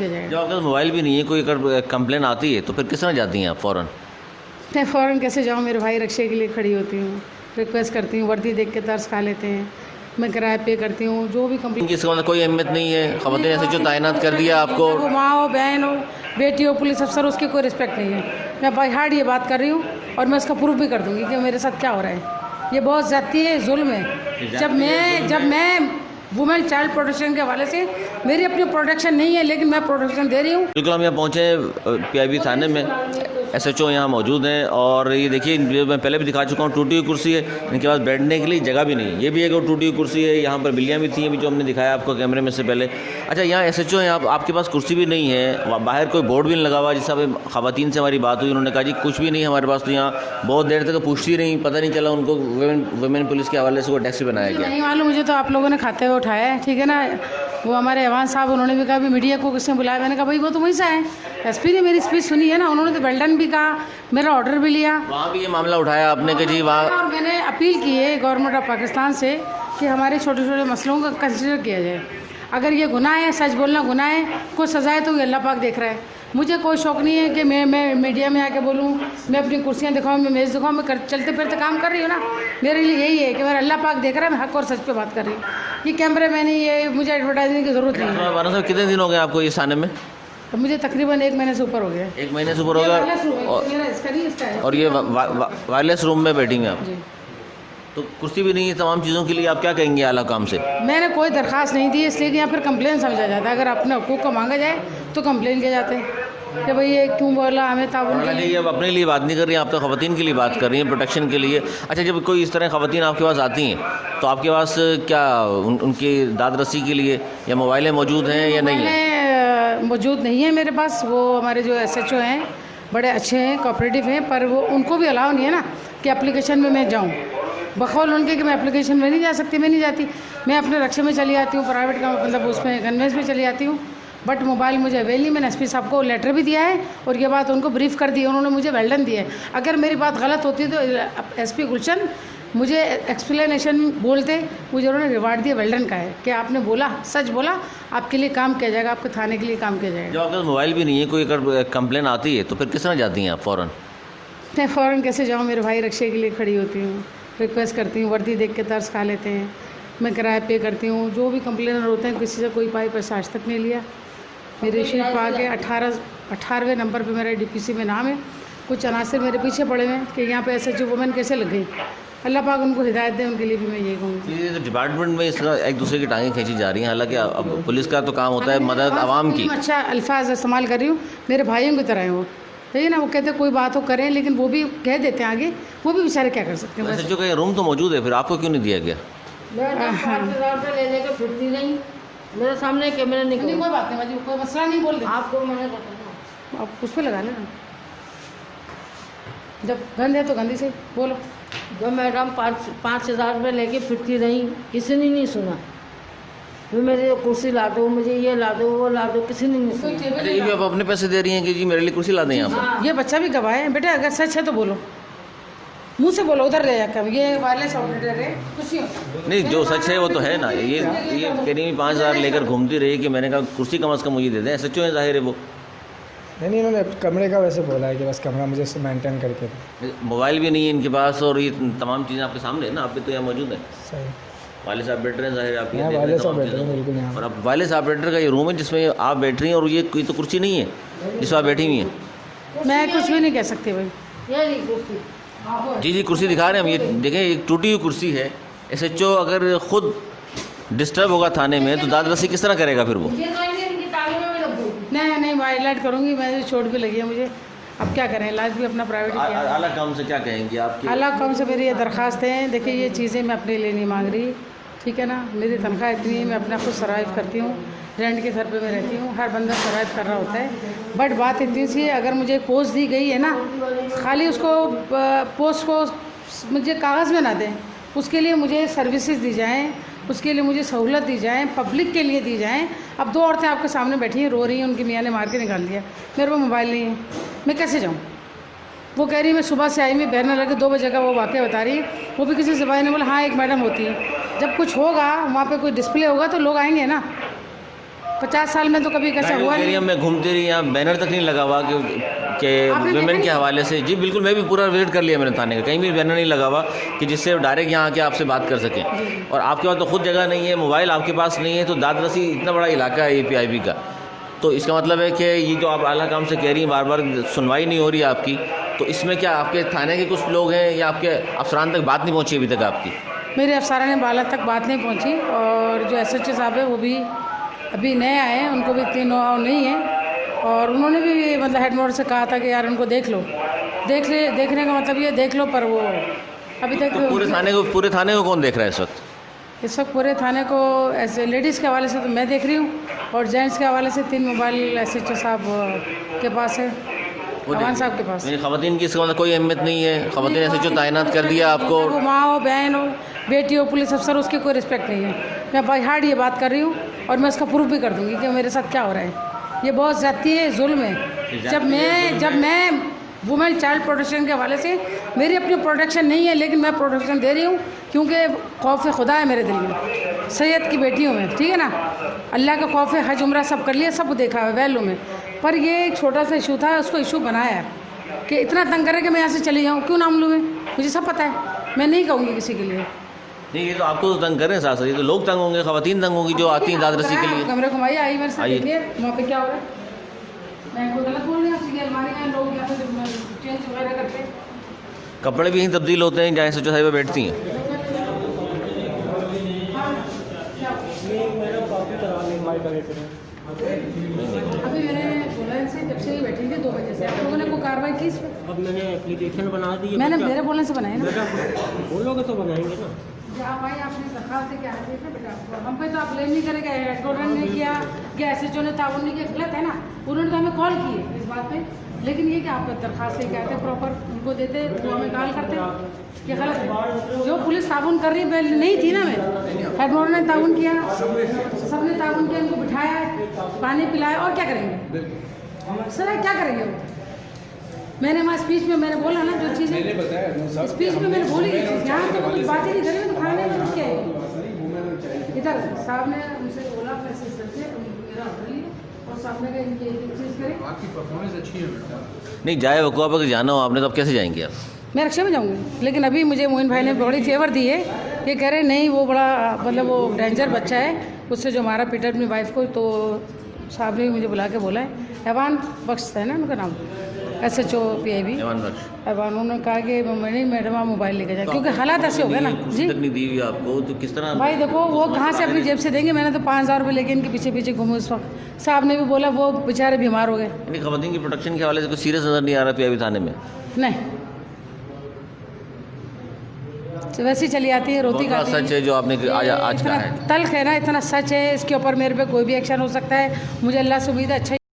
किया जाएगा। जब आपके पास मोबाइल भी नहीं है, कोई अगर कंप्लेन आती है तो फिर किस तरह जाती हैं आप फ़ौरन? मैं फ़ौरन कैसे जाऊँ, मेरे भाई रक्षा के लिए खड़ी होती हूँ, रिक्वेस्ट करती हूँ, वर्दी देख के तरस खा लेते हैं, मैं किराया पे करती हूँ, जो भी कंप्लेन। इनकी इसका मतलब कोई अहमियत नहीं है, ख़वातीन ऐसे जो तैनात कर दिया आपको? वो माँ हो, बहन हो, बेटी हो, पुलिस अफसर, उसकी कोई रिस्पेक्ट नहीं है। मैं बाई हार्ट ये बात कर रही हूँ और मैं उसका प्रूफ भी कर दूँगी कि मेरे साथ क्या हो रहा है। ये बहुत ज़्यादती है, जुल्म है। जब मैं वुमेन चाइल्ड प्रोटेक्शन के हवाले से, मेरी अपनी प्रोटेक्शन नहीं है लेकिन मैं प्रोटेक्शन दे रही हूँ। बिल्कुल, हम यहाँ पहुँचे PIB थाने में, SHO यहाँ मौजूद हैं और ये देखिए, मैं पहले भी दिखा चुका हूँ, टूटी हुई कुर्सी है, इनके पास बैठने के लिए जगह भी नहीं है। ये भी एक और टूटी हुई कुर्सी है, यहाँ पर बिल्लियाँ भी थी अभी जो हमने दिखाया आपको कैमरे में से पहले। अच्छा, यहाँ SHO है, आपके पास कुर्सी भी नहीं है, बाहर कोई बोर्ड भी नहीं लगा हुआ। जिससे ख़वातीन से हमारी बात हुई, उन्होंने कहा जी कुछ भी नहीं हमारे पास, तो यहाँ बहुत देर तक पूछती रही, पता नहीं चला उनको वुमेन पुलिस के हवाले से वो टैक्सी बनाया गया। नहीं मालूम मुझे, तो आप लोगों ने खाते हुए उठाया है, ठीक है ना। वो हमारे अवान साहब, उन्होंने भी कहा भी मीडिया को किसने बुलाया, मैंने कहा भाई वो तो वहीं से है। SP ने मेरी स्पीच सुनी है ना, उन्होंने तो वेल्डन भी कहा, मेरा ऑर्डर भी लिया। वहाँ भी ये मामला उठाया आपने कि जी वहाँ, और मैंने अपील की है गवर्नमेंट ऑफ पाकिस्तान से कि हमारे छोटे छोटे मसलों का कंसिडर किया जाए। अगर ये गुनाह है, सच बोलना गुनाह है, कोई सज़ा है तो ये अल्लाह पाक देख रहा है। मुझे कोई शौक़ नहीं है कि मैं मीडिया में आके बोलूँ, मैं अपनी कुर्सियाँ दिखाऊँ, मैं मेज़ दिखाऊँ, मैं चलते फिरते काम कर रही हूँ ना। मेरे लिए यही है कि मेरा अल्लाह पाक देख रहा है, मैं हक़ और सच पे बात कर रही हूँ। ये कैमरे में नहीं, ये मुझे एडवर्टाइजिंग की ज़रूरत नहीं है। वाना साहब कितने दिन हो गए आपको इस थाने में? तो मुझे तकरीबन 1 महीने से ऊपर हो गया। 1 महीने से ऊपर हो गया। और ये वायरलेस रूम में बैठी हुई आप, तो कुर्सी भी नहीं है, तमाम चीज़ों के लिए आप क्या कहेंगे आला काम से? मैंने कोई दरख्वास्त नहीं दी, इसलिए कि यहाँ पर कंप्लेन समझा जाता है। अगर अपने हकूक़ को मांगा जाए तो कंप्लेन किया जाते हैं कि भाई ये क्यों बोला, हमें ताउन के लिए। अब अपने लिए बात नहीं कर रही हैं, आप तो ख़वातीन के लिए बात कर रही हैं, प्रोटेक्शन के लिए। अच्छा, जब कोई इस तरह ख़वातीन आपके पास आती हैं तो आपके पास क्या उनकी दाद रसी के लिए या मोबाइलें मौजूद हैं या नहीं है? मौजूद नहीं है मेरे पास। वो हमारे जो SHO हैं बड़े अच्छे हैं, कोऑपरेटिव हैं, पर वो उनको भी अलाउ नहीं है ना कि एप्लीकेशन में मैं जाऊँ। बखौल उनके कि मैं एप्लीकेशन में नहीं जा सकती, मैं नहीं जाती। मैं अपने रक्षा में चली आती हूँ, प्राइवेट का मतलब उसमें कन्वेंस में चली आती हूँ, बट मोबाइल मुझे अवेल नहीं। मैंने SP साहब को लेटर भी दिया है और ये बात उनको ब्रीफ कर दी है, उन्होंने मुझे वेल्डन दिया है। अगर मेरी बात गलत होती तो SP गुलशन मुझे एक्सप्लेनेशन बोलते, मुझे उन्होंने रिवार्ड दिया वेल्डन का है कि आपने बोला, सच बोला, आपके लिए काम किया जाएगा, आपके थाने के लिए काम किया जाएगा। जब आपके पास मोबाइल भी नहीं है, कोई अगर कंप्लेन आती है तो फिर किस तरह जाती हैं आप फ़ौरन? मैं फ़ौरन कैसे जाऊँ, मेरे भाई रक्षा के लिए खड़ी होती हूँ, रिक्वेस्ट करती हूँ, वर्दी देख के तरस खा लेते हैं, मैं किराया पे करती हूँ। जो भी कंप्लेनर होते हैं, किसी से कोई पैसा आज तक नहीं लिया। मेरी शीट पा के 18वें नंबर पे मेरा DPC में नाम है। कुछ अनासर मेरे पीछे पड़े हुए हैं कि यहाँ पे SHO वुमेन कैसे लग गई। अल्लाह पाक उनको हिदायत दे, उनके लिए भी मैं यही कहूँगी। ये तो डिपार्टमेंट में इस तरह एक दूसरे की टांगें खींची जा रही हैं, हालांकि अब पुलिस का तो काम होता है मदद आवाम की। अच्छा अल्फाज इस्तेमाल कर रही हूँ, मेरे भाइयों की तरह है वो, है ना। वो कहते हैं कोई बात हो करें, लेकिन वो भी कह देते हैं आगे, वो भी बेचारे क्या कर सकते हैं। SHO का ये रूम तो मौजूद है, फिर आपको क्यों नहीं दिया गया? लेने के फिरती नहीं, मेरे सामने कैमरे नहीं। कोई बात नहीं बाजी, कोई मसला नहीं, बोल दे आपको मैंने बताया, आप उस पर लगा लेना। जब गंद है तो गंदी से बोलो। जब मैडम 5,000 रुपये लेके फिरती रही, किसी ने नहीं सुना। फिर मेरे कुर्सी ला दो, मुझे ये ला दो, वो ला दो, किसी ने नहीं सुना। अच्छा, ये भी आप अपने पैसे दे रही हैं कि जी मेरे लिए कुर्सी ला दें यहाँ पर? ये बच्चा भी गवाह है बेटा, अगर सच है तो बोलो, मुँह से बोलो, उधर ले जाकर। ये वायरलेस ऑपरेटर है, खुशी हो। नहीं, जो सच है वो तो है ना। ये कह रही 5,000 लेकर घूमती रही कि मैंने कहा कुर्सी कम अज़ कम मुझे दे दें। SHO है, जाहिर है वो। नहीं, इन्होंने कमरे का वैसे बोला है कि बस कमरा मुझे मेंटेन करके दे। मोबाइल भी नहीं है इनके पास और ये तमाम चीज़ें आपके सामने है ना, आप भी तो यहाँ मौजूद है। सही, वाले साहब बैठ रहे हैं, जाहिर है आप ये यहाँ देख रहे वाले हैं साहब तमाम बैठे हैं चीज़ों। बिल्कुल यहाँ। और अब वाले साहब ऑपरेटर का ये रूम है जिसमें आप बैठ रही हैं, और ये तो कुर्सी नहीं है जिस पर आप बैठी हुई हैं। मैं कुछ भी नहीं कह सकती भाई। ये ली कुर्सी, जी कुर्सी दिखा रहे हैं हम, ये देखें, एक टूटी हुई कुर्सी है। SHO अगर खुद डिस्टर्ब होगा थाने में तो दाद रसी किस तरह करेगा फिर वो? ये तो इनकी ताली में भी लग गई। नहीं वायलेट करूँगी मैं, चोट भी लगी है मुझे, अब क्या करें, इलाज भी अपना प्राइवेट किया है। अलग काम से क्या कहेंगे आपकी? अलग काम से मेरी ये दरख्वास्त है, देखिए ये चीज़ें मैं अपने लिए नहीं मांग रही, ठीक है ना। मेरी तनख्वाह इतनी है, मैं अपना खुद सर्वाइव करती हूँ, रेंट के घर पे मैं रहती हूँ, हर बंदा सर्वाइव कर रहा होता है। बट बात इतनी सी है, अगर मुझे एक पोस्ट दी गई है ना, खाली उसको पोस्ट को मुझे कागज़ में ना दें, उसके लिए मुझे सर्विसेज दी जाएँ, उसके लिए मुझे सहूलत दी जाए, पब्लिक के लिए दी जाएँ। अब 2 औरतें आपके सामने बैठी हैं, रो रही हैं, उनकी मियाँ ने मार के निकाल दिया, मेरे पास मोबाइल नहीं है, मैं कैसे जाऊँ? वो कह रही मैं सुबह से आई, मैं बैनर लगे 2 बजे का वो वाक़या बता रही है। वो भी किसी से भाई ने बोला हाँ एक मैडम होती है। जब कुछ होगा वहाँ पे कोई डिस्प्ले होगा तो लोग आएंगे ना। 50 साल में तो कभी कैसा हुआ नहीं। मैं घूमती रही, यहाँ बैनर तक नहीं लगा हुआ कि आपने देखा वुमेन के नहीं? हवाले से। जी बिल्कुल, मैं भी पूरा विजिट कर लिया मैंने थाने का, कहीं भी बैनर नहीं लगा हुआ कि जिससे डायरेक्ट यहाँ आके आपसे बात कर सकें। और आपके पास तो खुद जगह नहीं है, मोबाइल आपके पास नहीं है, तो दादरसी इतना बड़ा इलाका है ये PIB का, तो इसका मतलब है कि ये जो आप आला काम से कह रही हैं बार बार सुनवाई नहीं हो रही है आपकी, तो इसमें क्या आपके थाने के कुछ लोग हैं या आपके अफसरान तक बात नहीं पहुँची अभी तक आपकी? मेरे अफसरान बाला तक बात नहीं पहुंची, और जो SHO साहब है वो भी अभी नए आए हैं, उनको भी इतनी नो नहीं है, और उन्होंने भी मतलब हेड मास्टर से कहा था कि यार उनको देख लो, देखने का मतलब ये देख लो, पर वो अभी तक तो पूरे थाने को कौन देख रहा है इस वक्त? इस वक्त पूरे थाने को ऐसे लेडीज़ के हवाले से तो मैं देख रही हूँ, और जेंट्स के हवाले से 3 मोबाइल SHO साहब के पास है, अवान साहब के पास। ख़वातीन की इसका मतलब कोई अहमियत नहीं है? ख़वातीन SHO तैनात कर दिया आपको? वो माँ हो, बहन हो, बेटी हो, पुलिस अफसर, उसकी कोई रिस्पेक्ट नहीं है। मैं बाई हार्ड ये बात कर रही हूँ, और मैं उसका प्रूफ भी कर दूँगी कि मेरे साथ क्या हो रहा है। ये बहुत ज़्यादती है, जुल्म है। जब मैं वुमेन चाइल्ड प्रोटेक्शन के हवाले से, मेरी अपनी प्रोटेक्शन नहीं है, लेकिन मैं प्रोटेक्शन दे रही हूँ क्योंकि खौफ खुदा है मेरे दिल में। सैयद की बेटी हूँ मैं, ठीक है ना, अल्लाह का खौफ है। हज उम्रा सब कर लिया, सब देखा है वैल्यू में, पर ये एक छोटा सा इशू था, उसको इशू बनाया है कि इतना तंग करे कि मैं यहाँ से चली जाऊँ। क्यों नाम लूँ मैं? मुझे सब पता है, मैं नहीं कहूँगी किसी के लिए। नहीं, ये तो आपको तो तंग कर रहे हैं साथ, ये तो लोग तंग होंगे, ख़वातीन तंग होंगी जो आती हैं दादरसी के लिए। कमरे घुमाइए, आई मेरे साथ, आइए। देखिए वहाँ पे क्या हो रहा है। मैं कोई गलत बोल रही हूँ आपसे? अलमारी में लोग यहाँ पे चेंज वगैरह करते हैं। कपड़े भी यहीं तब्दील होते हैं जहाँ SHO साहिबा बैठती हैं? अभी मैंने बोला इनसे, जब से ये बैठी थी 2 बजे से, आप लोगों ने कोई कार्रवाई की इस पर? अब मैंने एप्लीकेशन बना दी है। मैंने क्या? मेरे बोलने से बनाई ना। बेटा बोलोगे तो बनाएंगे ना। जब आप आई, आपने दरखास्त क्या है ना बेटा, हम पे तो आप ब्लेम नहीं करेंगे, हेडक्वार्टर ने किया या SHO ने ताउन नहीं किया, गलत है ना। उन्होंने तो हमें कॉल की है इस बात पे, लेकिन ये कि आप दरखास्त लेके आते प्रॉपर, उनको देते, वो हमें कॉल करते, ये गलत है। जो पुलिस ताउन कर रही है, नहीं थी ना मैं, हेडक्वार्टर ने ताउन किया, सबने ताउन किया, इनको बिठाया, पानी पिलाया, और क्या करेंगे सर, क्या करेंगे वो? मैंने वहाँ स्पीच में मैंने बोला ना जो चीज़ें, स्पीच में मैंने बोली ये चीज़, यहाँ तो कुछ बातें नहीं करेंगे, तो खाने में क्या है। इधर साहब ने उनसे बोला अपने सिस्टर से, मेरा ऑर्डर लिया, और साहब ने कहा इनकी एक चीज़ करें। आपकी परफॉर्मेंस अच्छी है बेटा। नहीं, जाए वकूआ पर जाना हो आपने तो अब कैसे जाएंगे आप? मैं रिक्शा में जाऊँगी, लेकिन अभी मुझे मोइन भाई ने बड़ी फेवर दी है, ये कह रहे नहीं वो बड़ा मतलब वो डेंजर बच्चा है, उससे जो हमारा पीटर अपनी वाइफ को, तो साहब ने भी मुझे बुला के बोला है, एवान बख्श है ना उनका नाम, SHO PIB एवान, उन्होंने कहा कि नहीं मैडम आप मोबाइल लेके जाए, क्योंकि हालात ऐसे हो गए ना जी। तक नहीं दी हुई आपको तो किस तरह? भाई देखो वो कहाँ से अपनी जेब से देंगे, मैंने तो 5,000 रुपये लेके इनके पीछे पीछे घूमू इस वक्त। साहब ने भी बोला वो बेचारे बीमार हो गए। यानी ख़वातीन की प्रोटेक्शन के हवाले से कुछ सीरियस नज़र नहीं आ रहा PIB थाने में? नहीं, वैसे ही चली आती है, रोती खाती सच है जो आपने आज कहा है, तल्ख है ना, इतना सच है, इसके ऊपर मेरे पे कोई भी एक्शन हो सकता है। मुझे अल्लाह से उम्मीद है अच्छा